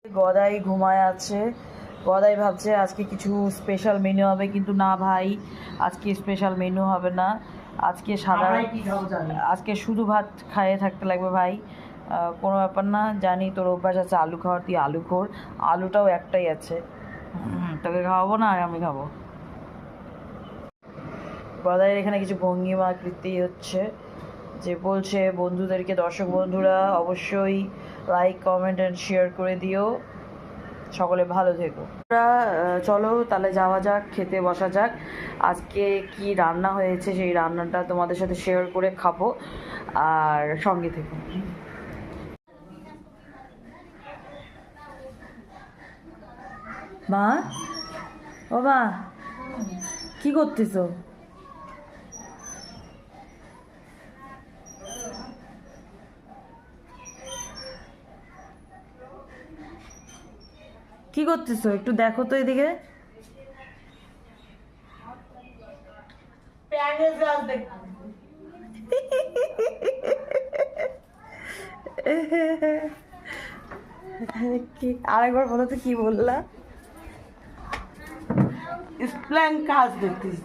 গদাই ঘুমায় আছে। গদাই ভাবছে আজকে কিছু স্পেশাল মেনু হবে, কিন্তু না ভাই, আজকে স্পেশাল মেনু হবে না। আজকে আজকে শুধু ভাত খাইয়ে থাকতে লাগবে ভাই। কোনো ব্যাপার না, জানি তোর অভ্যাস আছে আলু খাওয়ার, তুই আলু খোর। আলুটাও একটাই আছে, তোকে খাওয়াবো না আর আমি খাবো। গদাইয়ের এখানে কিছু ভঙ্গিমা কৃতি হচ্ছে, যে বলছে বন্ধুদেরকে, দর্শক বন্ধুরা অবশ্যই লাইক কমেন্ট অ্যান্ড শেয়ার করে দিও, সকলে ভালো থেকো। চলো তাহলে যাওয়া যাক, খেতে বসা যাক। আজকে কি রান্না হয়েছে সেই রান্নাটা তোমাদের সাথে শেয়ার করে খাবো, আর সঙ্গে থেকো। মা, ও মা, কি করতেছো? কি করতেছো একটু দেখো তো এদিকে। কি আরেকবার বলো তো, কি বললা? প্ল্যান কাজ দেখতেছি।